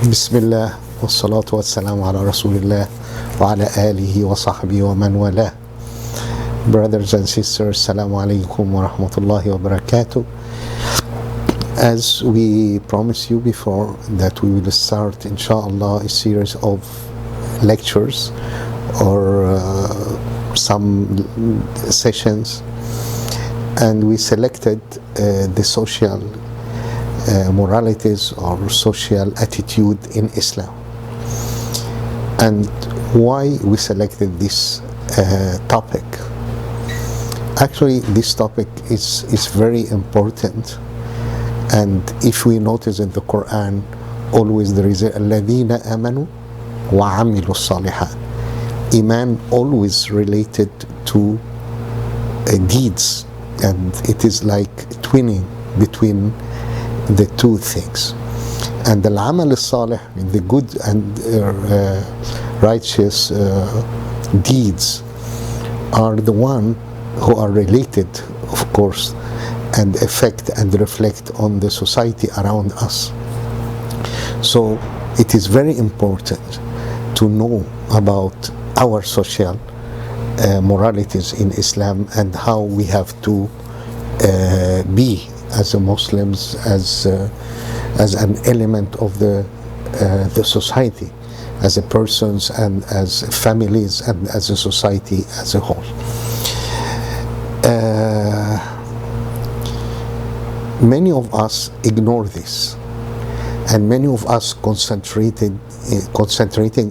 Bismillah wa salatu wa salam ala Rasulillah wa ala alihi wa sahbihi wa man wala. Brothers and sisters, Assalamu alaikum wa rahmatullahi wa barakatuh. As we promised you before, that we will start inshallah a series of lectures or some sessions, and we selected the social moralities or social attitude in Islam. And why we selected this topic? Actually, this topic is very important, and if we notice in the Quran, always there is الَّذِينَ آمَنُوا وَعَمِلُوا الصَّالِحَاتِ. Iman always related to deeds, and it is like twinning between the two things. And the al-amal al-salih, the good and righteous deeds, are the one who are related, of course, and affect and reflect on the society around us. So it is very important to know about our social moralities in Islam and how we have to be as a Muslims, as an element of the society, as a persons and as families and as a society as a whole. Many of us ignore this, and many of us concentrating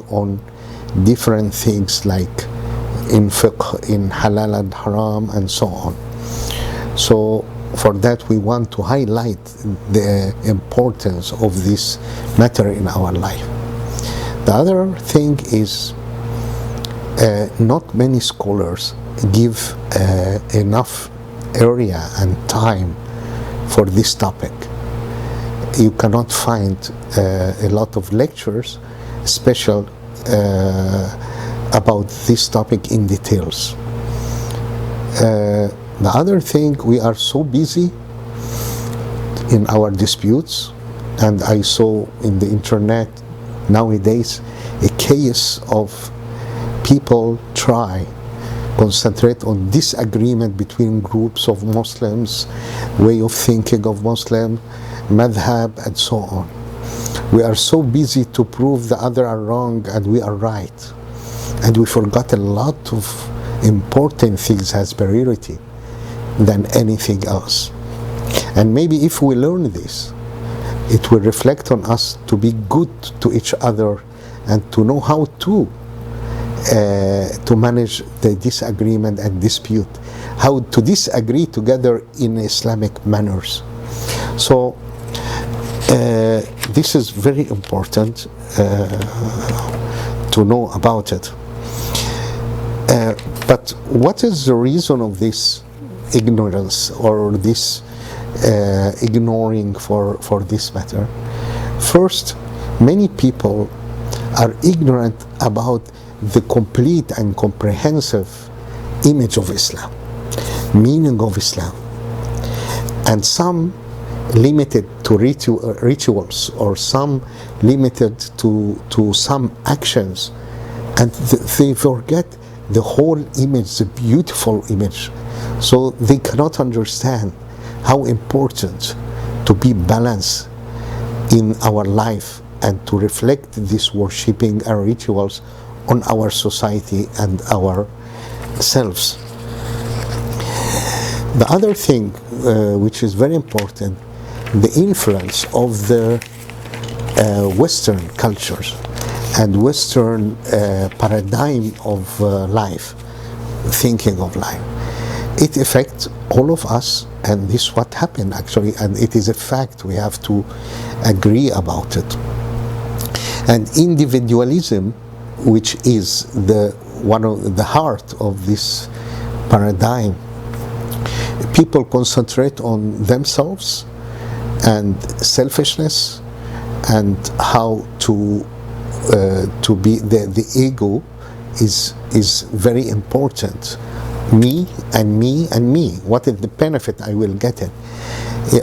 on different things like in fiqh, in halal and haram, and so on. So for that, we want to highlight the importance of this matter in our life. The other thing is not many scholars give enough area and time for this topic. You cannot find a lot of lectures special about this topic in details. The other thing, we are so busy in our disputes, and I saw in the internet nowadays a case of people concentrate on disagreement between groups of Muslims, way of thinking of Muslim, madhab, and so on. We are so busy to prove the other are wrong and we are right, and we forgot a lot of important things as priority than anything else. And maybe if we learn this, it will reflect on us to be good to each other and to know how to manage the disagreement and dispute, how to disagree together in Islamic manners. So this is very important to know about it. But what is the reason of this ignorance or this ignoring for this matter? First, many people are ignorant about the complete and comprehensive image of Islam, meaning of Islam, and some limited to rituals, or some limited to some actions, and they forget the whole image, the beautiful image. So they cannot understand how important to be balanced in our life and to reflect this worshipping and rituals on our society and ourselves. The other thing which is very important, the influence of the Western cultures and Western paradigm of life, thinking of life. It affects all of us, and this is what happened actually, and it is a fact. We have to agree about it. And individualism, which is one of the heart of this paradigm, people concentrate on themselves and selfishness, and how to be the ego is very important. Me and me and me. What is the benefit I will get it?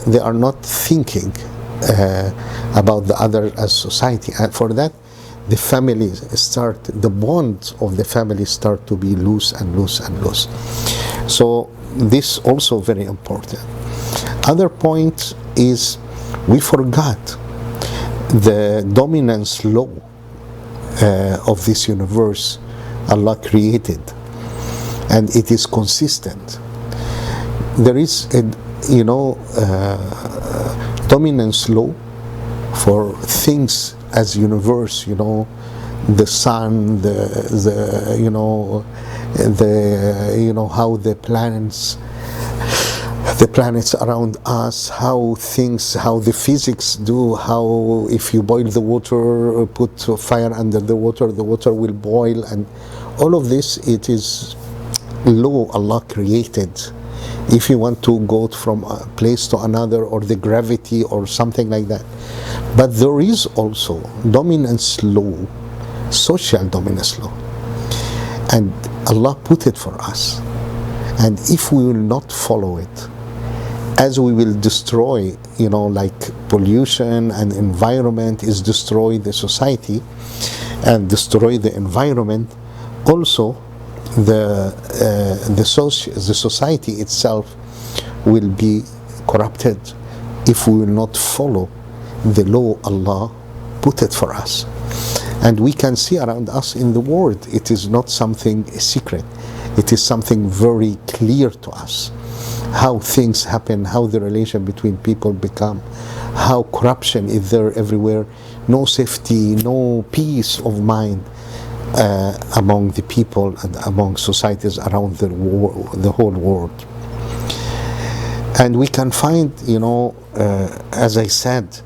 They are not thinking about the other as society. And for that, the families start, the bonds of the family start to be loose and loose and loose. So this also very important. Other point is we forgot the dominance law of this universe Allah created, and it is consistent. There is a dominance law for things as universe, the sun, how the planets around us, how the physics do, how if you boil the water, put fire under the water will boil, and all of this, it is law Allah created. If you want to go from a place to another, or the gravity or something like that. But there is also dominance law, social dominance law, and Allah put it for us. And if we will not follow it, as we will destroy, like pollution and environment is destroy the society and destroy the environment, also the society itself will be corrupted if we will not follow the law Allah put it for us. And we can see around us in the world, it is not something secret. It is something very clear to us, how things happen, how the relation between people become, how corruption is there everywhere, no safety, no peace of mind among the people and among societies around the whole world. And we can find, as I said,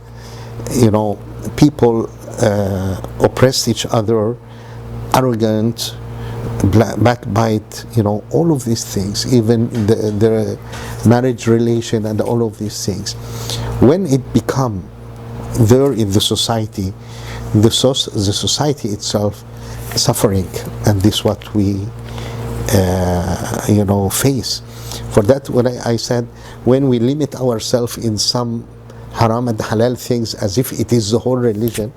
people oppress each other, arrogant, backbite, all of these things, even the marriage relation and all of these things. When it become there in the society, the society itself suffering, and this is what we face. For that, when I said, when we limit ourselves in some haram and halal things as if it is the whole religion,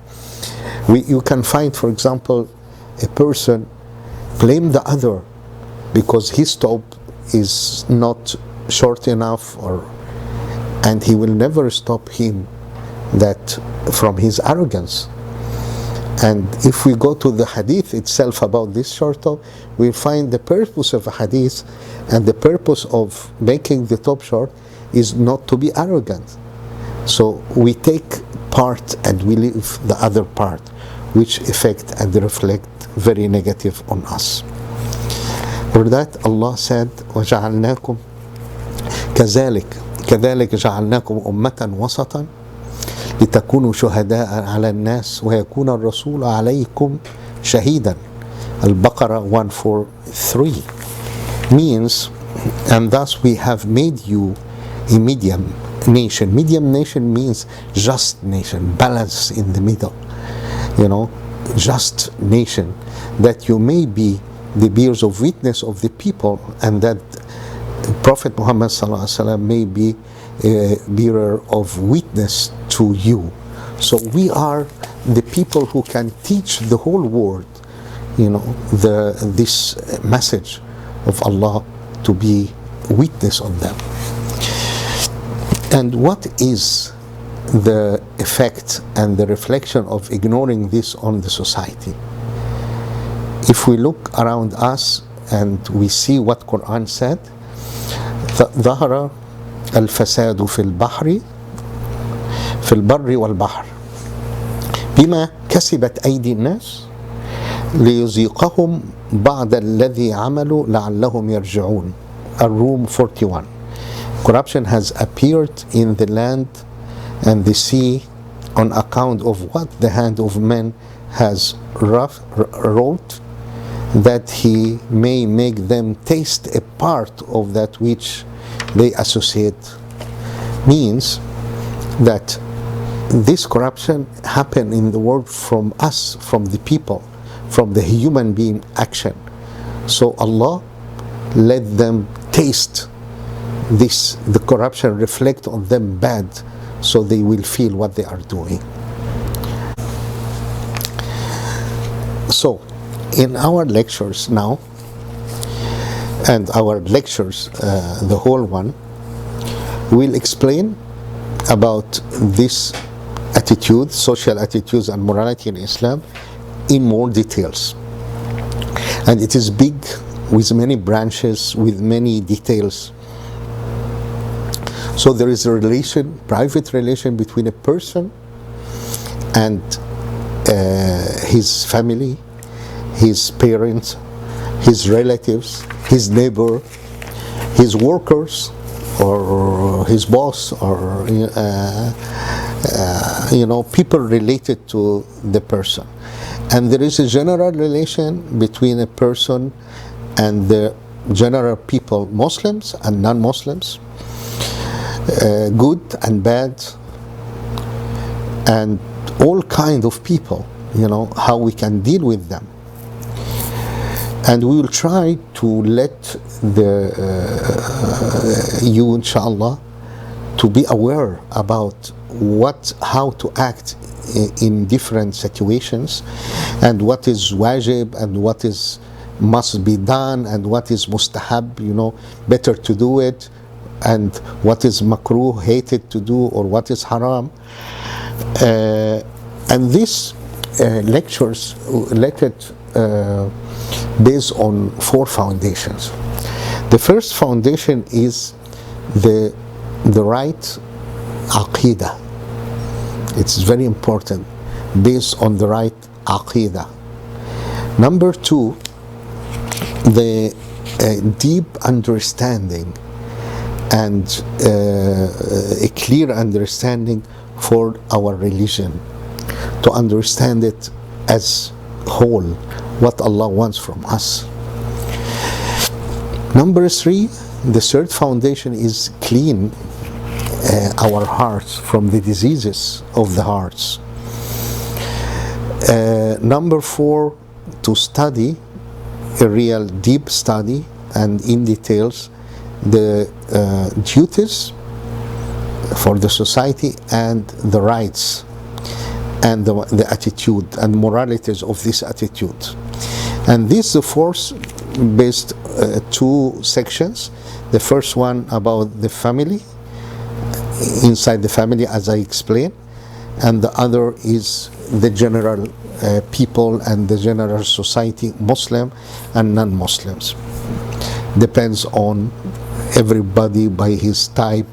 you can find, for example, a person blame the other because his top is not short enough, and he will never stop him that from his arrogance. And if we go to the hadith itself about this short top, we find the purpose of a hadith and the purpose of making the top short is not to be arrogant. So we take part and we leave the other part, which affect and reflect very negative on us. For that, Allah said, وَجَعَلْنَاكُمْ كَذَلِكَ جَعَلْنَاكُمْ أُمَّةً وَسَطًا لِتَكُونُوا شُهَدَاءَ عَلَى النَّاسِ وَيَكُونَ الرَّسُولُ عَلَيْكُمْ شَهِيدًا. Al-Baqarah 143 means, and thus we have made you a medium nation. Medium nation means just nation, balance in the middle, just nation, that you may be the bearers of witness of the people, and that Prophet Muhammad ﷺ may be a bearer of witness to you. So we are the people who can teach the whole world, this message of Allah, to be witness on them. And what is the effect and the reflection of ignoring this on the society? If we look around us and we see what Quran said, ظهر الفساد في البر والبحر بما كسبت أيدي الناس ليذيقهم بعض الذي عملوا لعلهم يرجعون. Ar-Rum 41. Corruption has appeared in the land and the sea on account of what the hand of man has wrought, that he may make them taste a part of that which they associate. Means that this corruption happened in the world from us, from the people, from the human being action. So Allah let them taste this, the corruption reflect on them bad so they will feel what they are doing. So, in our lectures now, and our lectures, the whole one, we'll explain about this attitude, social attitudes and morality in Islam in more details. And it is big, with many branches, with many details. So there is a relation, private relation between a person and his family, his parents, his relatives, his neighbor, his workers, or his boss, or people related to the person. And there is a general relation between a person and the general people, Muslims and non-Muslims, good and bad, and all kind of people, how we can deal with them. And we will try to let you, inshallah, to be aware about how to act in different situations, and what is wajib and what is must be done, and what is mustahab, better to do it, and what is makruh, hated to do, or what is haram. And these lectures based on 4 foundations. The first foundation is the right aqidah. It's very important, based on the right aqidah. Number 2, the deep understanding and a clear understanding for our religion, to understand it as whole, what Allah wants from us. Number 3, the third foundation is clean our hearts from the diseases of the hearts. Number 4, to study a real deep study and in details the duties for the society and the rights and the attitude and moralities of this attitude. And this the fourth based 2 sections. The first one about the family, inside the family, as I explained, and the other is the general people and the general society, Muslim and non-Muslims. Depends on everybody by his type,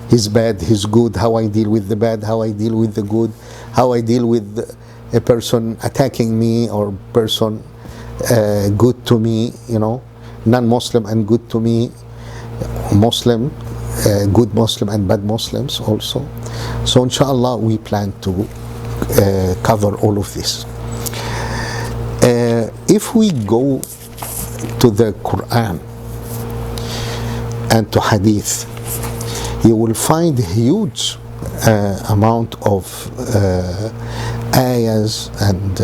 his bad, his good, how I deal with the bad, how I deal with the good, how I deal with a person attacking me or person good to me, non-Muslim and good to me, Muslim, good Muslim and bad Muslims also. So inshallah we plan to cover all of this. If we go to the Quran and to Hadith, you will find a huge amount of ayahs and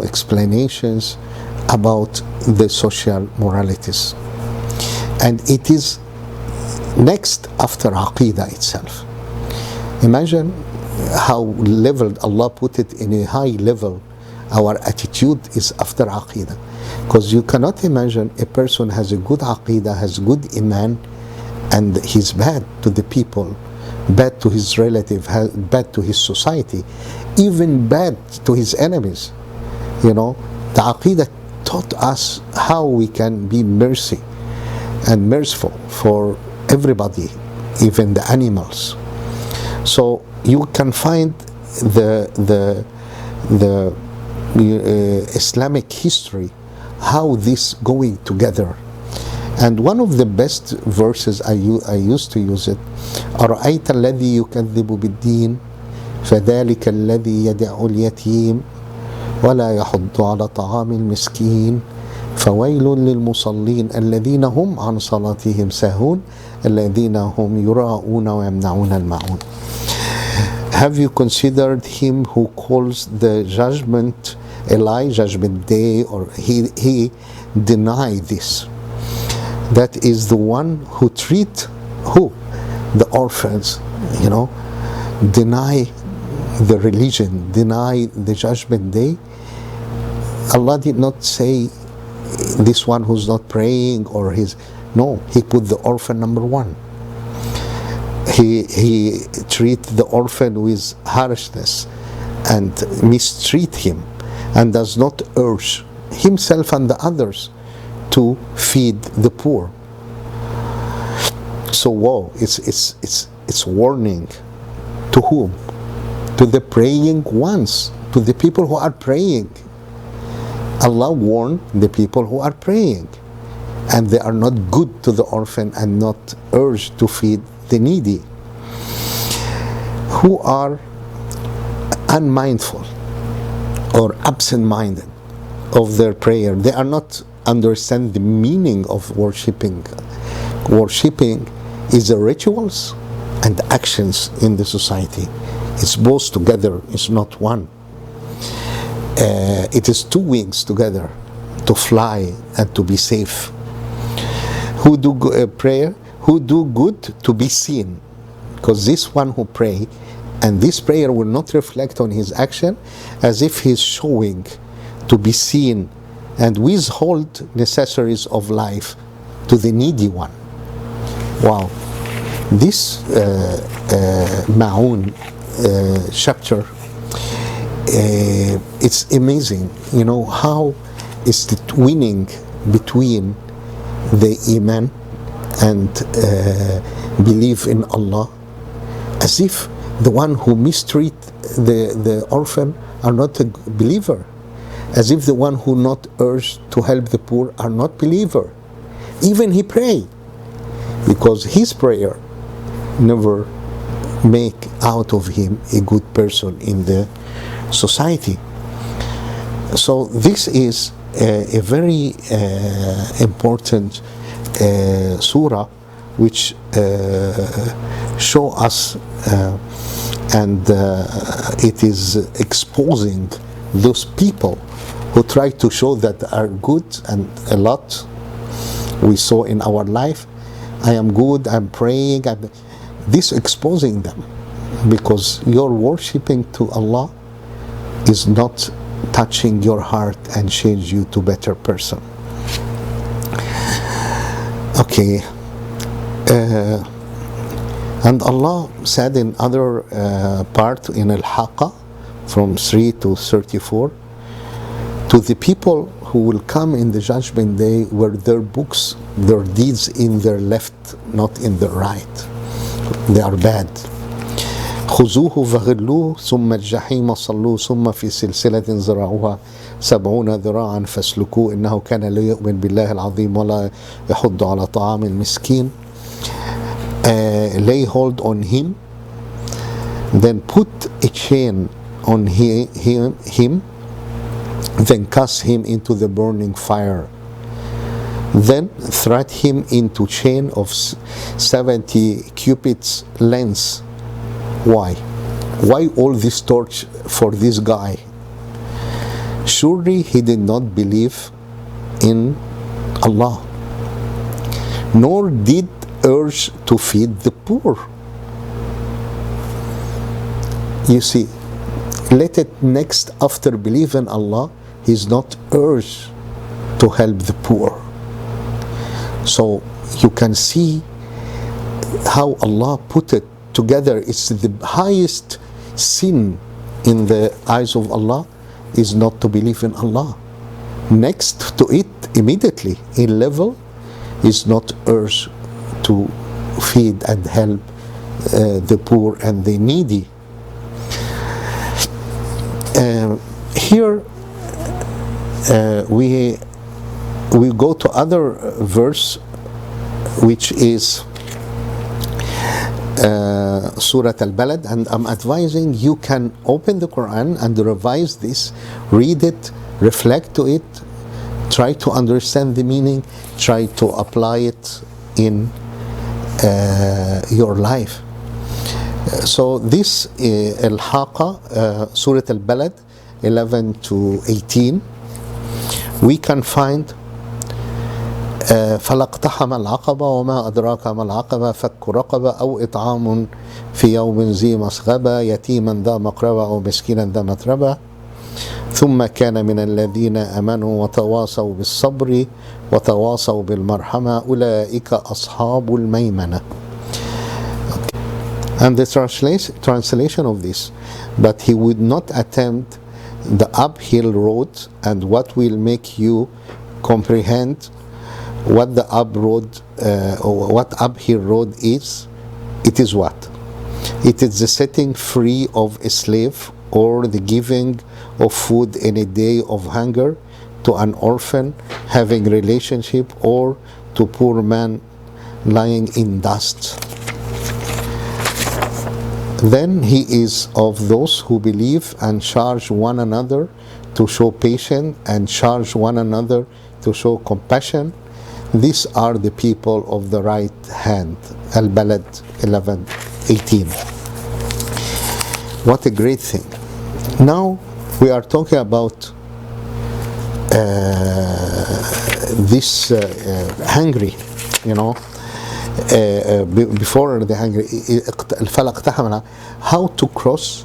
explanations about the social moralities, and it is next after Aqidah itself. Imagine how leveled Allah put it in a high level. Our attitude is after Aqidah, because you cannot imagine a person has a good Aqidah, has good Iman, and he's bad to the people, bad to his relative, bad to his society, even bad to his enemies. The Aqidah taught us how we can be merciful for everybody, even the animals. So you can find the Islamic history, how this going together. And one of the best verses I used to use it, أرأيت الذي يكذب بالدين فذلك الذي يدع اليتيم ولا يحض على طعام المسكين فويل للمصلين الذين هم عن صلاتهم ساهون الذين هم يراءون ويمنعون الماعون. Have you considered him who calls the judgment a lie, judgment day, or he deny this? That is the one who treat the orphans you know, deny the religion, deny the judgment day, Allah did not say this one who's not praying or his, no, he put the orphan number one. He treat the orphan with harshness and mistreat him, and does not urge himself and the others to feed the poor. So whoa, it's warning to whom? To the praying ones, to the people who are praying. Allah warned the people who are praying, and they are not good to the orphan and not urged to feed the needy, who are unmindful or absent-minded of their prayer. They are not understand the meaning of worshiping. Worshiping is the rituals and actions in the society. It's both together, it's not one. It is two wings together to fly and to be safe. Who do prayer? Who do good to be seen? Because this one who pray, and this prayer will not reflect on his action as if he's showing to be seen and withhold necessaries of life to the needy one. Wow. This Ma'un chapter, it's amazing, you know, how is the twinning between the Iman and belief in Allah, as if the one who mistreat the orphan are not a believer, as if the one who not urged to help the poor are not believer. Even he pray, because his prayer never make out of him a good person in the society. So this is a very important surah which show us and it is exposing those people who try to show that are good, and a lot we saw in our life. I am good, I'm praying, this exposing them, because your worshipping to Allah is not touching your heart and change you to better person. Okay. And Allah said in other part in Al-Haqqa from 3 to 34, to the people who will come in the judgment day were their books, their deeds in their left, not in their right. They are bad. خذوه فغلوه ثم الجحيم صلوه ثم في سلسلة ذراعها 70 ذراعا فاسلكوه إنه كان لا يؤمن بالله العظيم ولا يحض على طعام المسكين. Lay hold on him, then put a chain on him, then cast him into the burning fire, then thread him into chain of 70 cubits length. Why? Why all this torch for this guy? Surely he did not believe in Allah, nor did urge to feed the poor. You see, let it next after believe in Allah, he's not urged to help the poor. So you can see how Allah put it together. It's the highest sin in the eyes of Allah is not to believe in Allah. Next to it, immediately in level, is not urged to feed and help the poor and the needy. Here we go to other verse, which is Surah Al-Balad, and I'm advising you can open the Quran and revise this, read it, reflect to it, try to understand the meaning, try to apply it in your life. So this Al-Haqqa, Surah Al-Balad 11 to 18, we can find فلا اقتحم العقبة وما أدراك ما العقبة فك رقبة أو إطعام في يوم ذي مسغبة يتيما ذا مقربة أو مسكينا ذا متربة ثم كان من الذين آمنوا وتواصوا بالصبر وتواصوا بالمرحمة أولئك أصحاب الميمنة. And the translation of this, but he would not attempt the uphill road, and what will make you comprehend what the what uphill road is. It is what? It is the setting free of a slave, or the giving of food in a day of hunger to an orphan having relationship, or to poor man lying in dust. Then he is of those who believe and charge one another to show patience and charge one another to show compassion. These are the people of the right hand. Al-Balad 11:18. What a great thing. Now we are talking about this hungry, you know, before the hungry, how to cross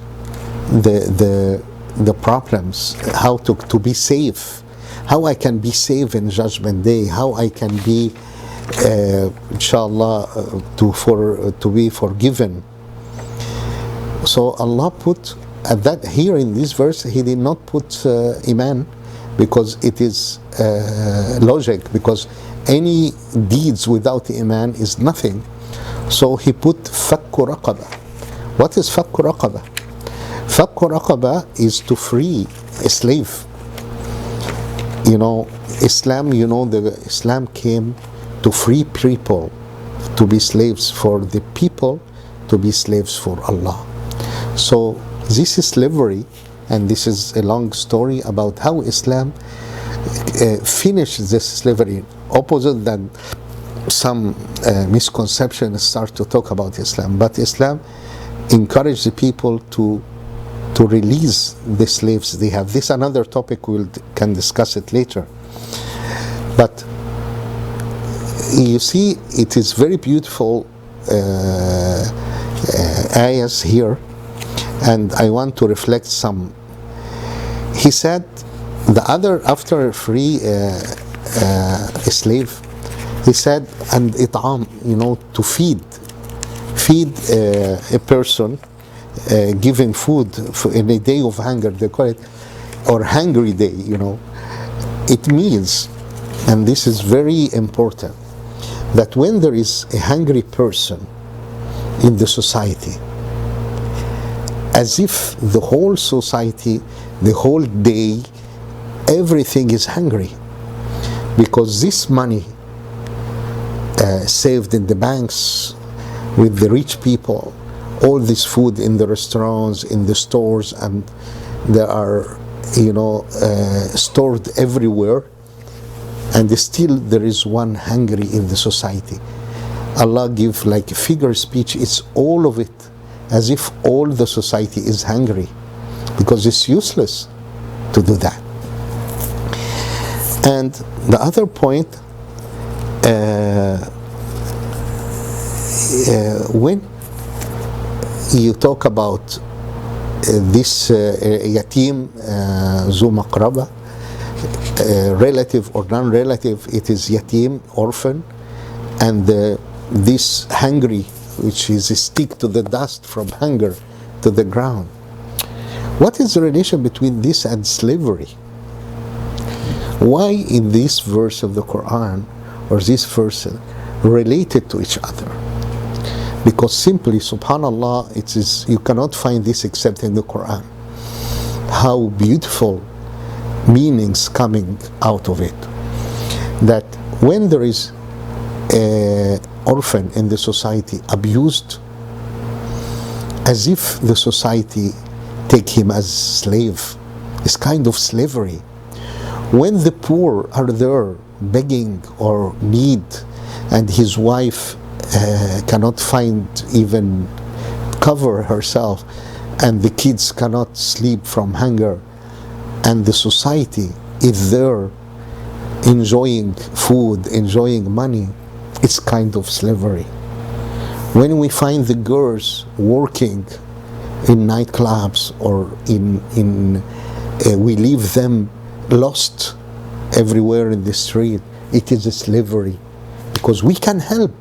the problems, how to be safe, how I can be safe in Judgment Day, how I can be, inshallah, to be forgiven. So Allah put at that here in this verse, He did not put Iman, because it is logic, because any deeds without Iman is nothing. So He put fakku raqaba. What is fakku raqaba? Fakku raqaba is to free a slave. You know, Islam, you know, the Islam came to free people, to be slaves for the people, to be slaves for Allah. So this is slavery, and this is a long story about how Islam finished this slavery, opposite than some misconceptions start to talk about Islam. But Islam encouraged the people to release the slaves they have. This is another topic, we can discuss it later. But you see, it is very beautiful ayahs here, and I want to reflect some. He said, the other, after free a slave, he said, and it'am, you know, to feed a person, giving food in a day of hunger, they call it, or hungry day, you know. It means, and this is very important, that when there is a hungry person in the society, as if the whole society, the whole day, everything is hungry, because this money saved in the banks with the rich people, all this food in the restaurants, in the stores, and they are, you know, stored everywhere, and still there is one hungry in the society. Allah give like a figure speech, it's all of it, as if all the society is hungry, because it's useless to do that. And the other point, when you talk about this yatim zu maqraba, relative or non-relative, it is yatim, orphan, and this hungry, which is a stick to the dust from hunger to the ground. What is the relation between this and slavery? Why in this verse of the Quran, or this verse, related to each other? Because simply, subhanallah, it is, you cannot find this except in the Quran. How beautiful meanings coming out of it. That when there is an orphan in the society abused, as if the society take him as slave, it's kind of slavery. When the poor are there begging or need, and his wife cannot find even cover herself, and the kids cannot sleep from hunger, and the society is there enjoying food, enjoying money, it's kind of slavery. When we find the girls working in nightclubs or we leave them lost everywhere in the street, it is a slavery, because we can help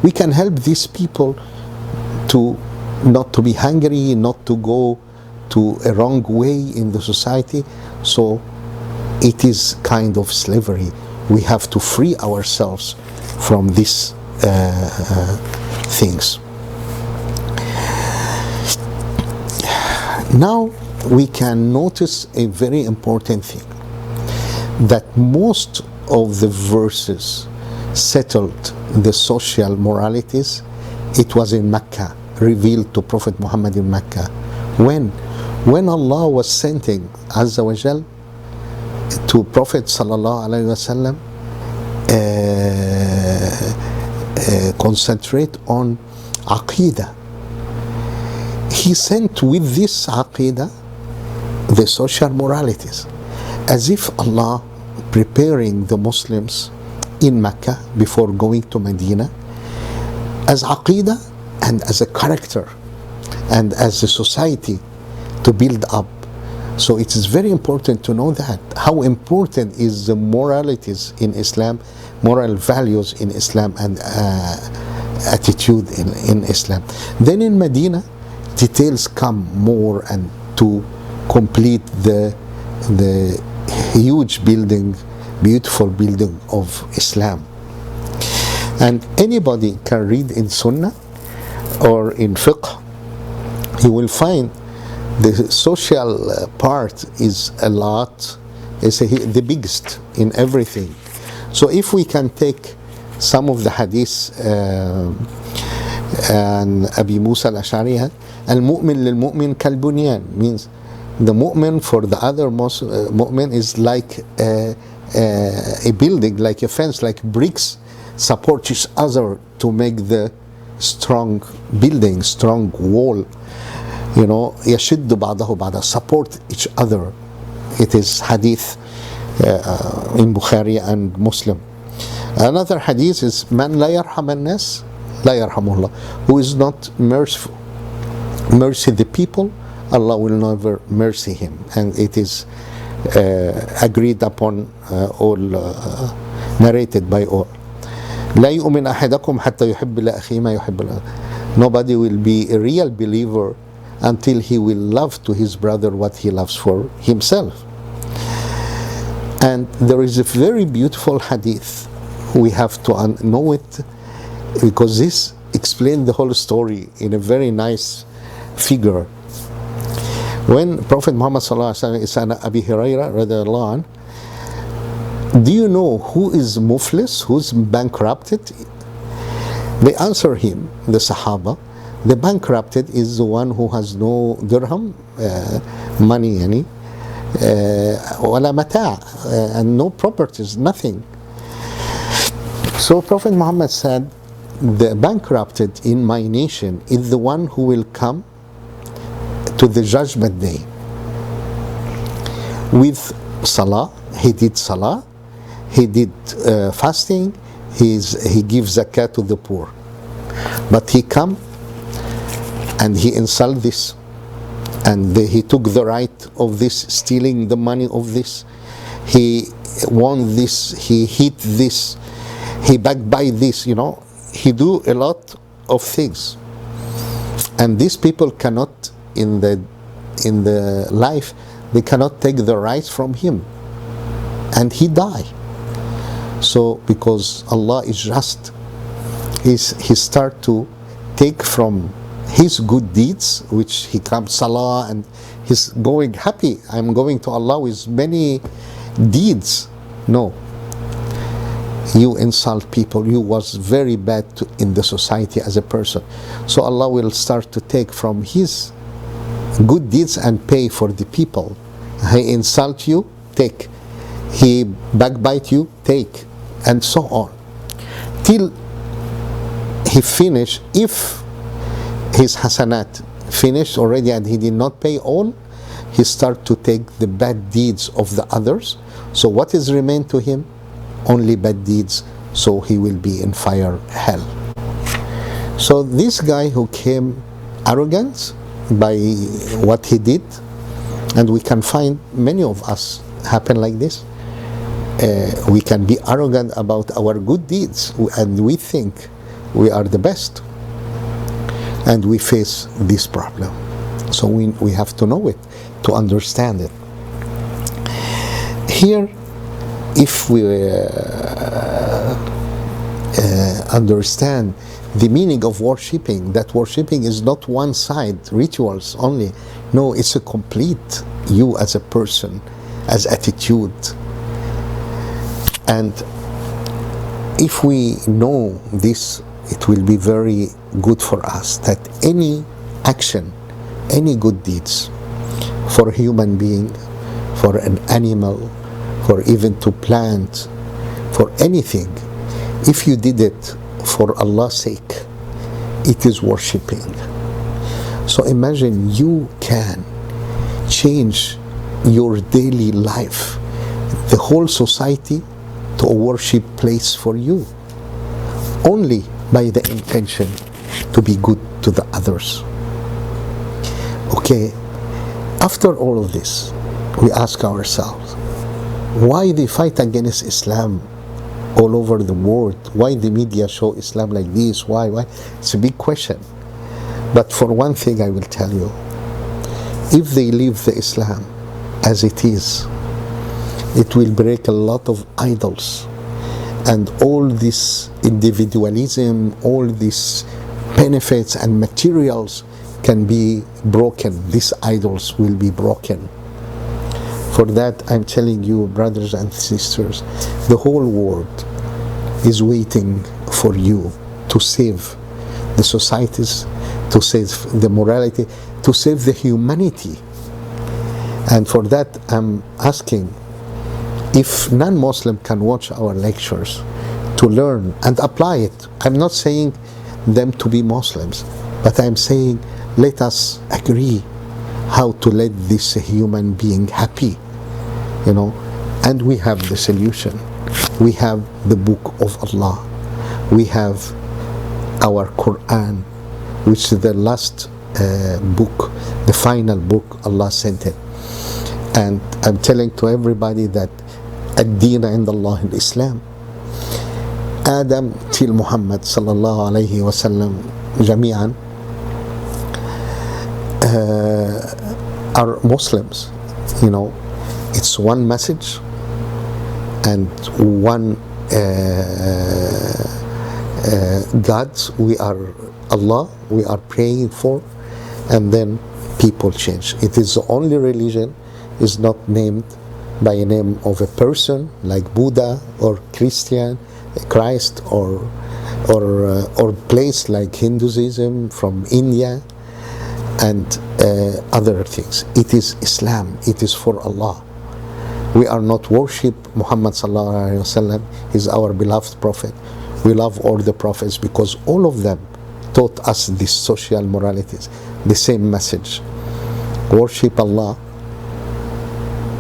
these people to not to be hungry, not to go to a wrong way in the society. So it is kind of slavery. We have to free ourselves from these things. Now we can notice a very important thing, that most of the verses settled the social moralities. It was in Mecca, revealed to Prophet Muhammad in Mecca. When Allah was sending Azza wa Jal to Prophet Sallallahu Alaihi Wasallam, concentrate on Aqidah. He sent with this Aqidah the social moralities, as if Allah preparing the Muslims in Mecca before going to Medina as Aqidah and as a character and as a society to build up. So it is very important to know that how important is the moralities in Islam, moral values in Islam, and attitude in Islam. Then in Medina, details come more and to complete the huge building, beautiful building of Islam. And anybody can read in Sunnah or in Fiqh, he will find the social part is a lot, is the biggest in everything. So if we can take some of the hadiths and Abi Musa al-Ash'ari, al-mu'min lil-mu'min kal-bunyan, means the mu'min for the other mu'min is like a building, like a fence, like bricks support each other to make the strong building, strong wall. You know, يشد بعضه بعضا, support each other. It is hadith in Bukhari and Muslim. Another hadith is man لا يرحم الناس لا يرحمه الله, who is not merciful, mercy the people, Allah will never mercy him. And it is agreed upon, all narrated by all. لا يؤمن أحدكم حتى يحب لأخيه ما يحب له. Nobody will be a real believer until he will love to his brother what he loves for himself. And there is a very beautiful hadith. We have to know it, because this explains the whole story in a very nice figure. When Prophet Muhammad sallallahu alaihi wasallam is an Abi Hurairah radiallahu anh, do you know who is muflis, who's bankrupted? They answer him, the Sahaba, the bankrupted is the one who has no dirham, money, wala mata', and no properties, nothing. So Prophet Muhammad said, the bankrupted in my nation is the one who will come to the judgment day with salah. He did salah, he did fasting, he gives zakat to the poor, but he come and he insult this, and he took the right of this, stealing the money of this, he won this, he hit this, he backbite this, he do a lot of things. And these people cannot, in the life, they cannot take the rights from him, and he die. So because Allah is just, he start to take from his good deeds, which he comes salah, and he's going happy, I'm going to Allah with many deeds. No, you insult people, you was very bad in the society as a person. So Allah will start to take from his good deeds and pay for the people. He insult you, take. He backbite you, take, and so on, till he finish. If his hasanat finished already and he did not pay all, he start to take the bad deeds of the others. So what is remain to him? only bad deeds, so he will be in fire, hell. So this guy who came arrogant by what he did, and we can find many of us happen like this. We can be arrogant about our good deeds, and we think we are the best, and we face this problem. So we have to know it, to understand it. Here, if we understand the meaning of worshipping, that worshipping is not one side, rituals only. No, it's a complete you as a person, as attitude. And if we know this, it will be very good for us that any action, any good deeds for a human being, for an animal, for even to plant, for anything, if you did it for Allah's sake, it is worshipping. So imagine you can change your daily life, the whole society, to a worship place for you, only by the intention to be good to the others. Okay, after all of this, we ask ourselves, why they fight against Islam all over the world? Why the media show Islam like this? Why? It's a big question. But for one thing I will tell you, if they leave the Islam as it is, it will break a lot of idols, and all this individualism, all these benefits and materials can be broken. These idols will be broken. For that, I'm telling you, brothers and sisters, the whole world is waiting for you to save the societies, to save the morality, to save the humanity. And for that, I'm asking, if non-Muslim can watch our lectures to learn and apply it, I'm not saying them to be Muslims, but I'm saying let us agree how to let this human being happy, and we have the solution. We have the book of Allah. We have our Quran, which is the last book, the final book Allah sent it. And I'm telling to everybody that الدين عند الله الإسلام. Adam till Muhammad sallallahu alayhi wa sallam جميعا are Muslims. It's one message and one God. We are Allah, we are praying for, and then people change. It is the only religion is not named by a name of a person like Buddha or Christian, Christ, or place like Hinduism from India and other things. It is Islam. It is for Allah. We are not worship Muhammad sallallahu alaihi wasallam. He's our beloved prophet. We love all the prophets because all of them taught us these social moralities, the same message. Worship Allah,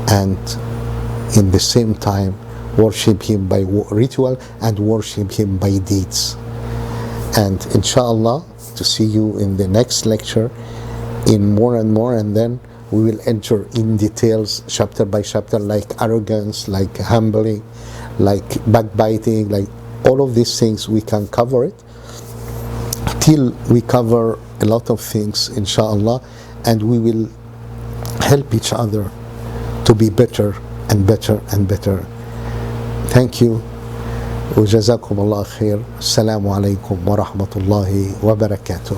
and in the same time worship Him by ritual and worship Him by deeds. And inshallah, to see you in the next lecture in more and more, and then we will enter in details chapter by chapter, like arrogance, like humbling, like backbiting, like all of these things. We can cover it till we cover a lot of things, inshallah, and we will help each other to be better and better and better. Thank you. وجزاكم الله خير. السلام عليكم ورحمة الله وبركاته.